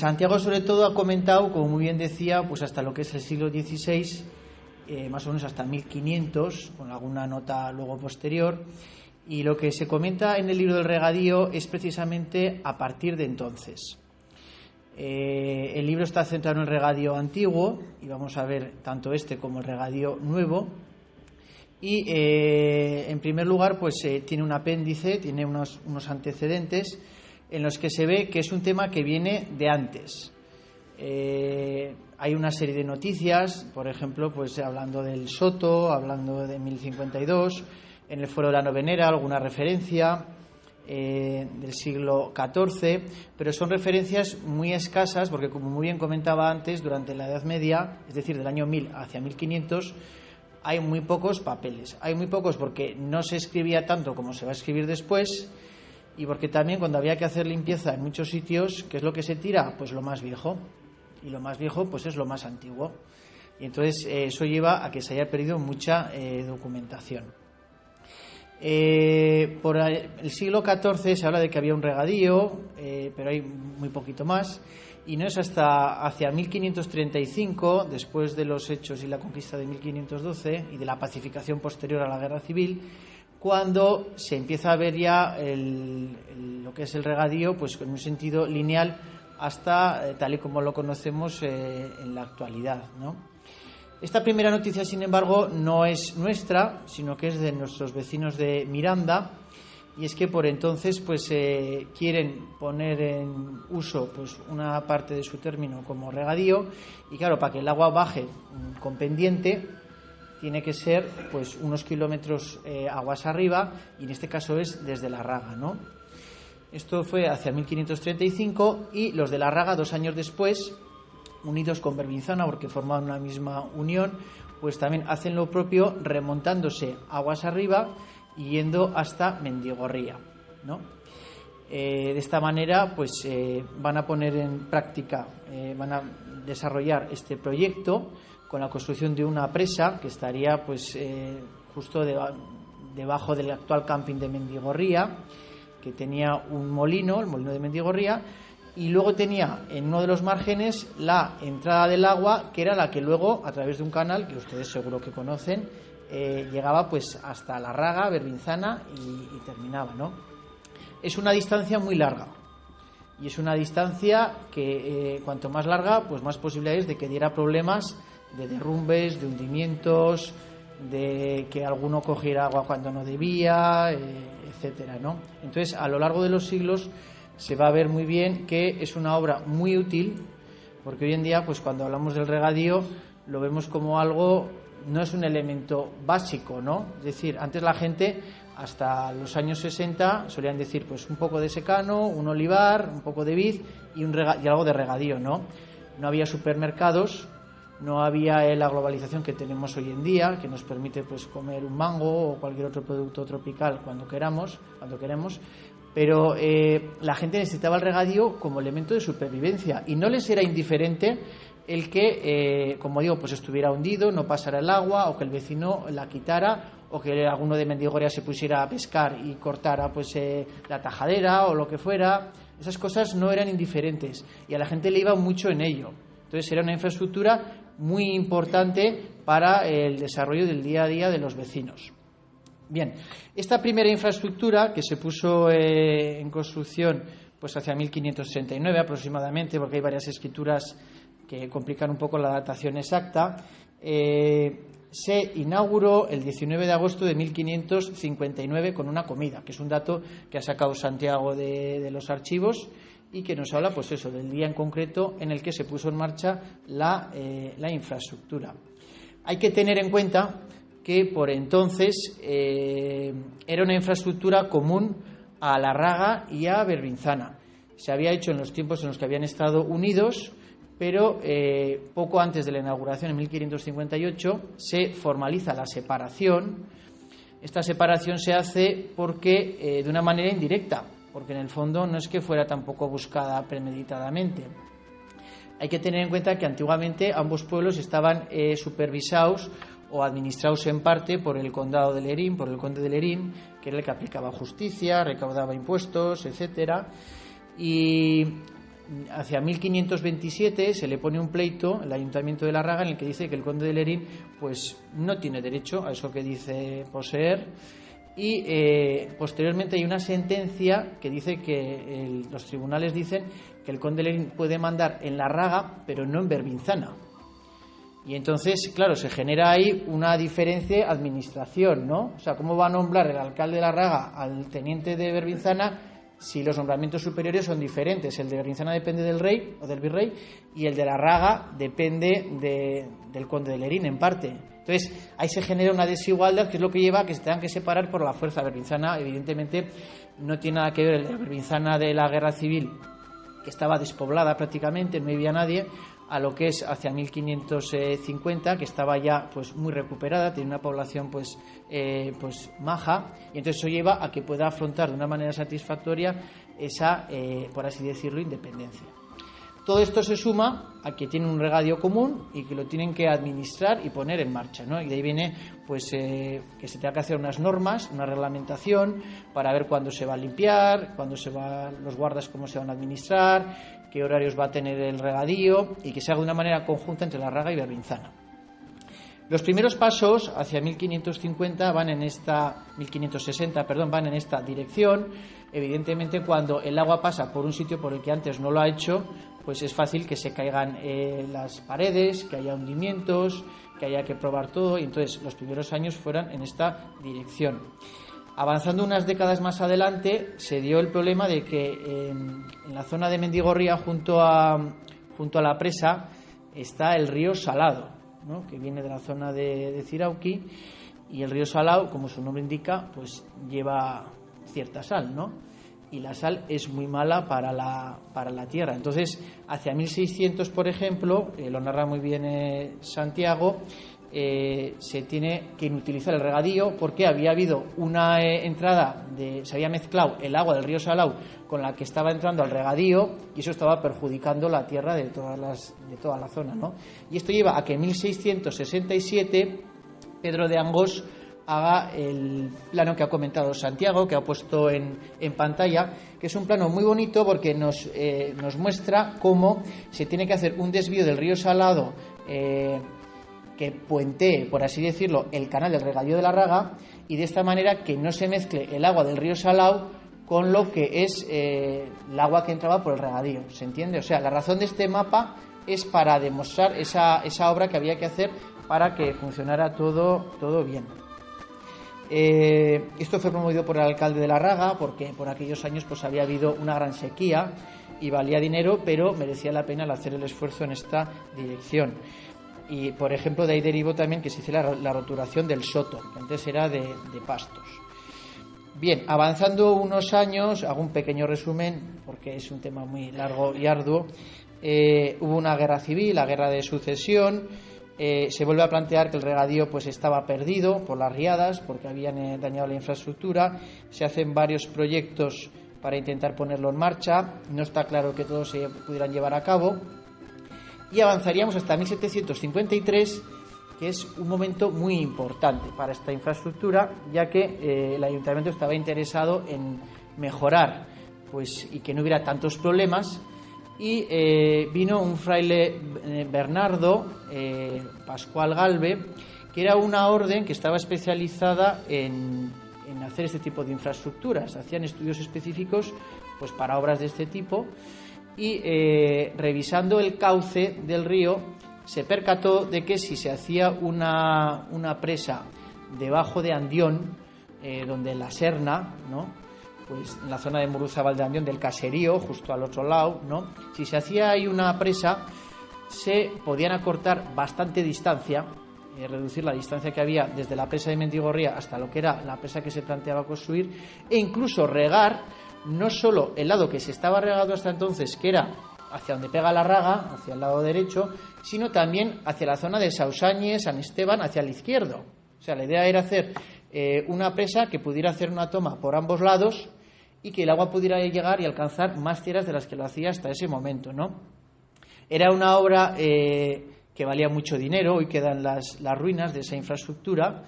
Santiago sobre todo ha comentado, como muy bien decía, pues hasta lo que es el siglo XVI, más o menos hasta 1500, con alguna nota luego posterior, y lo que se comenta en el libro del regadío es precisamente a partir de entonces. El libro está centrado en el regadío antiguo, y vamos a ver tanto este como el regadío nuevo, y en primer lugar pues tiene un apéndice, tiene unos antecedentes en los que se ve que es un tema que viene de antes. Hay una serie de noticias, por ejemplo, pues hablando del Soto, hablando de 1052, en el Foro de la Novenera alguna referencia del siglo XIV, pero son referencias muy escasas porque, como muy bien comentaba antes, durante la Edad Media, es decir, del año 1000 hacia 1500, hay muy pocos papeles. Hay muy pocos porque no se escribía tanto como se va a escribir después, y porque también cuando había que hacer limpieza en muchos sitios, ¿qué es lo que se tira? Pues lo más viejo, y lo más viejo pues es lo más antiguo, y entonces eso lleva a que se haya perdido mucha documentación. Por el siglo XIV se habla de que había un regadío, pero hay muy poquito más, y no es hasta hacia 1535, después de los hechos y la conquista de 1512 y de la pacificación posterior a la guerra civil, cuando se empieza a ver ya lo que es el regadío pues en un sentido lineal hasta tal y como lo conocemos en la actualidad, ¿no? Esta primera noticia, sin embargo, no es nuestra, sino que es de nuestros vecinos de Miranda, y es que por entonces pues quieren poner en uso pues una parte de su término como regadío, y claro, para que el agua baje con pendiente tiene que ser pues unos kilómetros aguas arriba, y en este caso es desde la Raga, ¿no? Esto fue hacia 1535, y los de la Raga 2 años después, unidos con Berbinzana porque formaban una misma unión, pues también hacen lo propio, remontándose aguas arriba y yendo hasta Mendigorría, ¿no? De esta manera pues van a poner en práctica, van a desarrollar este proyecto con la construcción de una presa que estaría pues justo debajo del actual camping de Mendigorría, que tenía un molino, el molino de Mendigorría, y luego tenía en uno de los márgenes la entrada del agua, que era la que luego, a través de un canal que ustedes seguro que conocen, llegaba pues hasta la Raga, Berbinzana y terminaba, ¿no? Es una distancia muy larga, y es una distancia que cuanto más larga, pues más posibilidades de que diera problemas de derrumbes, de hundimientos, de que alguno cogiera agua cuando no debía, etcétera, ¿no? Entonces, a lo largo de los siglos se va a ver muy bien que es una obra muy útil, porque hoy en día pues cuando hablamos del regadío lo vemos como algo, no es un elemento básico, ¿no? Es decir, antes la gente hasta los años 60 solían decir pues un poco de secano, un olivar, un poco de vid y algo de regadío, ¿no? No había supermercados, no había la globalización que tenemos hoy en día, que nos permite pues comer un mango o cualquier otro producto tropical cuando queremos, pero la gente necesitaba el regadío como elemento de supervivencia, y no les era indiferente el que, como digo, pues estuviera hundido, no pasara el agua, o que el vecino la quitara, o que alguno de Mendigorría se pusiera a pescar y cortara pues la tajadera o lo que fuera. Esas cosas no eran indiferentes, y a la gente le iba mucho en ello. Entonces era una infraestructura muy importante para el desarrollo del día a día de los vecinos. Bien, esta primera infraestructura que se puso en construcción pues hacia 1569 aproximadamente, porque hay varias escrituras que complican un poco la datación exacta, se inauguró el 19 de agosto de 1559 con una comida, que es un dato que ha sacado Santiago de los archivos y que nos habla pues eso, del día en concreto en el que se puso en marcha la infraestructura. Hay que tener en cuenta que por entonces era una infraestructura común a la Raga y a Berbinzana. Se había hecho en los tiempos en los que habían estado unidos, pero poco antes de la inauguración, en 1558, se formaliza la separación. Esta separación se hace porque de una manera indirecta, porque en el fondo no es que fuera tampoco buscada premeditadamente. Hay que tener en cuenta que antiguamente ambos pueblos estaban supervisados o administrados en parte por el condado de Lerín, por el conde de Lerín, que era el que aplicaba justicia, recaudaba impuestos, etcétera. Y hacia 1527 se le pone un pleito el Ayuntamiento de Larraga en el que dice que el conde de Lerín pues no tiene derecho a eso que dice poseer, y posteriormente hay una sentencia que dice que los tribunales dicen que el conde de Lerín puede mandar en Larraga pero no en Berbinzana. Y entonces, claro, se genera ahí una diferencia de administración, ¿no? O sea, ¿cómo va a nombrar el alcalde de Larraga al teniente de Berbinzana si los nombramientos superiores son diferentes? El de Berbinzana depende del rey o del virrey y el de Larraga depende del conde de Lerín, en parte. Entonces, ahí se genera una desigualdad que es lo que lleva a que se tengan que separar por la fuerza. Berbinzana, evidentemente, no tiene nada que ver el de Berbinzana de la Guerra Civil, que estaba despoblada prácticamente, no vivía nadie, a lo que es hacia 1550, que estaba ya pues muy recuperada, tiene una población pues maja, y entonces eso lleva a que pueda afrontar de una manera satisfactoria esa, por así decirlo, independencia. Todo esto se suma a que tienen un regadío común y que lo tienen que administrar y poner en marcha, ¿no? Y de ahí viene pues que se tenga que hacer unas normas, una reglamentación para ver cuándo se va a limpiar, cuándo se va, los guardas cómo se van a administrar, qué horarios va a tener el regadío, y que se haga de una manera conjunta entre Larraga y Berbinzana. Los primeros pasos hacia 1560 van en esta dirección. Evidentemente, cuando el agua pasa por un sitio por el que antes no lo ha hecho, pues es fácil que se caigan las paredes, que haya hundimientos, que haya que probar todo, y entonces los primeros años fueran en esta dirección. Avanzando unas décadas más adelante, se dio el problema de que en la zona de Mendigorría, junto a la presa, está el río Salado, ¿no? Que viene de la zona de Cirauqui, y el río Salado, como su nombre indica, pues lleva cierta sal, ¿no? Y la sal es muy mala para la tierra. Entonces, hacia 1600, por ejemplo, lo narra muy bien Santiago, se tiene que inutilizar el regadío porque había habido una entrada, se había mezclado el agua del río Salao con la que estaba entrando al regadío, y eso estaba perjudicando la tierra de toda la zona, ¿no? Y esto lleva a que en 1667 Pedro de Angós haga el plano que ha comentado Santiago, que ha puesto en pantalla, que es un plano muy bonito porque nos muestra cómo se tiene que hacer un desvío del río Salado que puentee, por así decirlo, el canal del regadío de Larraga, y de esta manera que no se mezcle el agua del río Salao con lo que es el agua que entraba por el regadío. ¿Se entiende? O sea, la razón de este mapa es para demostrar esa obra que había que hacer para que funcionara todo bien. Esto fue promovido por el alcalde de Larraga porque por aquellos años pues había habido una gran sequía y valía dinero, pero merecía la pena el hacer el esfuerzo en esta dirección. Y, por ejemplo, de ahí derivó también que se hiciera la roturación del soto, que antes era de pastos. Bien, avanzando unos años, hago un pequeño resumen, porque es un tema muy largo y arduo. Hubo una guerra civil, la guerra de sucesión. Se vuelve a plantear que el regadío pues estaba perdido por las riadas, porque habían dañado la infraestructura. Se hacen varios proyectos para intentar ponerlo en marcha. No está claro que todos se pudieran llevar a cabo. Y avanzaríamos hasta 1753, que es un momento muy importante para esta infraestructura, ya que el ayuntamiento estaba interesado en mejorar pues, y que no hubiera tantos problemas, y vino un fraile Bernardo Pascual Galve, que era una orden que estaba especializada en hacer este tipo de infraestructuras. Hacían estudios específicos pues, para obras de este tipo. Y revisando el cauce del río se percató de que si se hacía una presa debajo de Andión, donde la Serna, ¿no? Pues en la zona de Muruzábal de Andión, del caserío, justo al otro lado, ¿no? Si se hacía ahí una presa, se podían acortar bastante distancia, reducir la distancia que había desde la presa de Mendigorría hasta lo que era la presa que se planteaba construir, e incluso regar no solo el lado que se estaba regado hasta entonces, que era hacia donde pega Larraga, hacia el lado derecho, sino también hacia la zona de Sausáñez, San Esteban, hacia el izquierdo. O sea, la idea era hacer una presa que pudiera hacer una toma por ambos lados y que el agua pudiera llegar y alcanzar más tierras de las que lo hacía hasta ese momento, ¿no? Era una obra que valía mucho dinero. Hoy quedan las ruinas de esa infraestructura.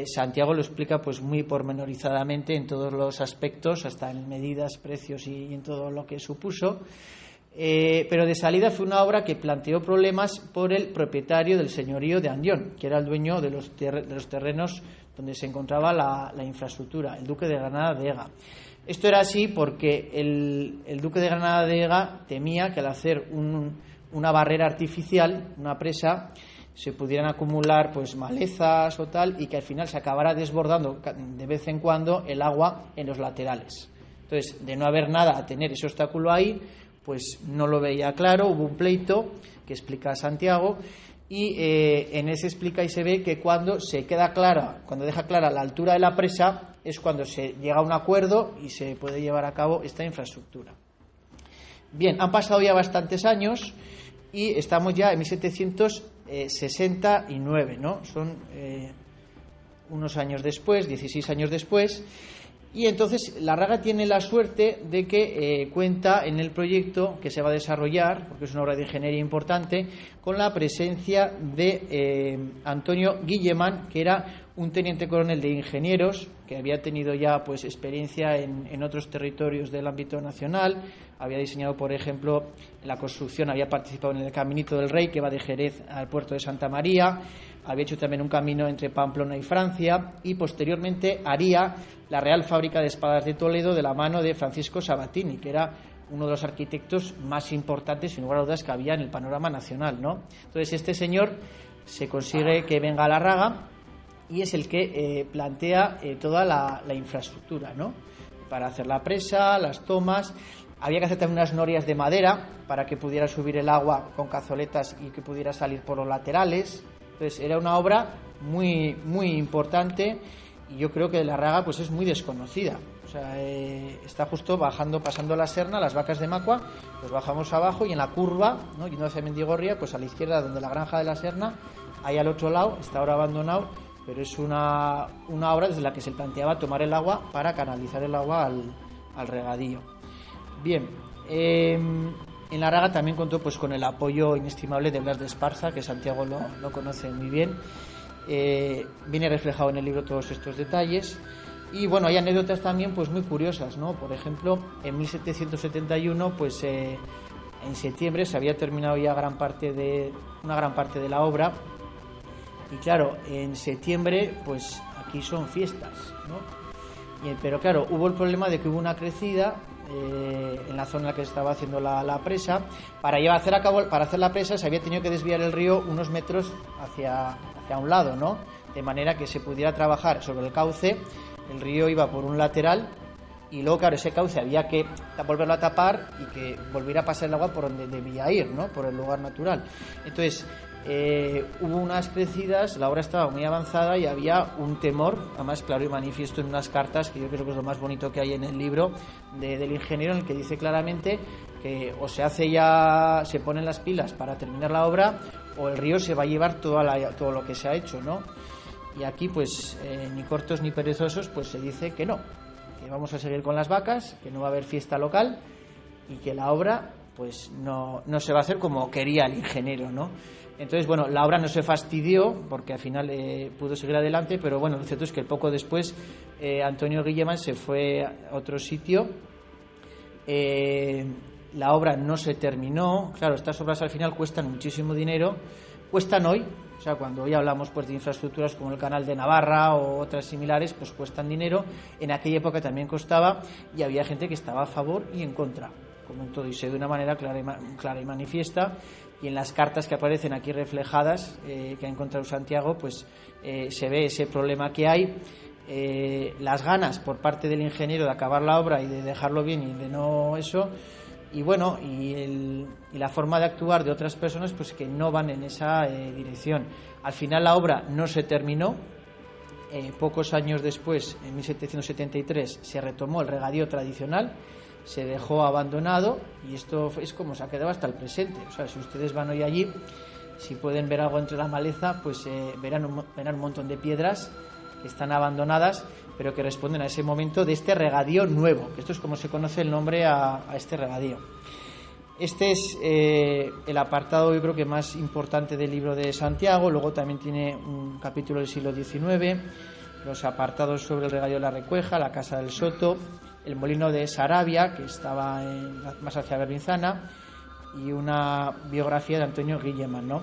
Santiago lo explica pues muy pormenorizadamente en todos los aspectos, hasta en medidas, precios y en todo lo que supuso. pero de salida fue una obra que planteó problemas por el propietario del señorío de Andión, que era el dueño de los terrenos donde se encontraba la infraestructura, el duque de Granada de Ega. Esto era así porque el duque de Granada de Ega temía que al hacer una barrera artificial, una presa, se pudieran acumular pues malezas o tal, y que al final se acabara desbordando de vez en cuando el agua en los laterales. Entonces, de no haber nada a tener ese obstáculo ahí, pues no lo veía claro. Hubo un pleito que explica Santiago, y en ese explica y se ve que cuando deja clara la altura de la presa es cuando se llega a un acuerdo y se puede llevar a cabo esta infraestructura. Bien, han pasado ya bastantes años y estamos ya en 1769, ¿no? Son unos años después, 16 años después. Y entonces Larraga tiene la suerte de que cuenta en el proyecto que se va a desarrollar, porque es una obra de ingeniería importante, con la presencia de Antonio Guillemán, que era un teniente coronel de ingenieros, que había tenido ya pues experiencia en otros territorios del ámbito nacional. Había diseñado, por ejemplo, la construcción, había participado en el Caminito del Rey, que va de Jerez al puerto de Santa María. Había hecho también un camino entre Pamplona y Francia, y posteriormente haría la Real Fábrica de Espadas de Toledo de la mano de Francisco Sabatini, que era uno de los arquitectos más importantes, sin lugar a dudas, que había en el panorama nacional, ¿no? Entonces este señor se consigue que venga a Larraga y es el que plantea toda la infraestructura, ¿no? Para hacer la presa, las tomas. Había que hacer también unas norias de madera para que pudiera subir el agua con cazoletas y que pudiera salir por los laterales. Entonces era una obra muy, muy importante, y yo creo que Larraga pues es muy desconocida. O sea, está justo pasando la Serna, las Vacas de Macua, pues bajamos abajo y en la curva, ¿no?, yendo hacia Mendigorría, pues a la izquierda, donde la Granja de la Serna, ahí al otro lado, está ahora abandonado, pero es una obra desde la que se planteaba tomar el agua para canalizar el agua al regadío. Bien, en Larraga también contó pues con el apoyo inestimable de Blas de Esparza, que Santiago lo conoce muy bien. Viene reflejado en el libro todos estos detalles. Y bueno, hay anécdotas también pues muy curiosas, ¿no? Por ejemplo, en 1771 pues en septiembre se había terminado ya una gran parte de la obra, y claro, en septiembre pues aquí son fiestas, ¿no? Pero claro, hubo el problema de que hubo una crecida en la zona en la que se estaba haciendo la presa. Para hacer la presa se había tenido que desviar el río unos metros hacia un lado, ¿no? De manera que se pudiera trabajar sobre el cauce. El río iba por un lateral y luego, claro, ese cauce había que volverlo a tapar y que volviera a pasar el agua por donde debía ir, ¿no? Por el lugar natural. Entonces hubo unas crecidas, la obra estaba muy avanzada y había un temor, además claro y manifiesto en unas cartas, que yo creo que es lo más bonito que hay en el libro del ingeniero, en el que dice claramente que o se ponen las pilas para terminar la obra, o el río se va a llevar todo lo que se ha hecho, ¿no? Y aquí pues ni cortos ni perezosos, pues se dice que no, que vamos a seguir con las vacas, que no va a haber fiesta local y que la obra pues no se va a hacer como quería el ingeniero, ¿no? Entonces, bueno, la obra no se fastidió porque al final pudo seguir adelante, pero bueno, lo cierto es que poco después Antonio Guillemán se fue a otro sitio. La obra no se terminó. Claro, estas obras al final cuestan muchísimo dinero, cuestan hoy. O sea, cuando hoy hablamos pues de infraestructuras como el Canal de Navarra o otras similares, pues cuestan dinero. En aquella época también costaba, y había gente que estaba a favor y en contra, como en todo, y se ve de una manera clara y manifiesta. Y en las cartas que aparecen aquí reflejadas, que ha encontrado Santiago, pues se ve ese problema que hay, las ganas por parte del ingeniero de acabar la obra y de dejarlo bien y de no eso, y bueno, y la forma de actuar de otras personas pues que no van en esa dirección. Al final la obra no se terminó. Pocos años después, en 1773, se retomó el regadío tradicional, se dejó abandonado, y esto es como se ha quedado hasta el presente. O sea, si ustedes van hoy allí, si pueden ver algo entre la maleza, pues verán un montón de piedras que están abandonadas, pero que responden a ese momento de este regadío nuevo, que esto es como se conoce el nombre a este regadío. Este es el apartado, yo creo que más importante del libro de Santiago. Luego también tiene un capítulo del siglo XIX, los apartados sobre el regadío de la Recueja, la Casa del Soto, el molino de Sarabia, que estaba más hacia Berbinzana, y una biografía de Antonio Guilleman, ¿no?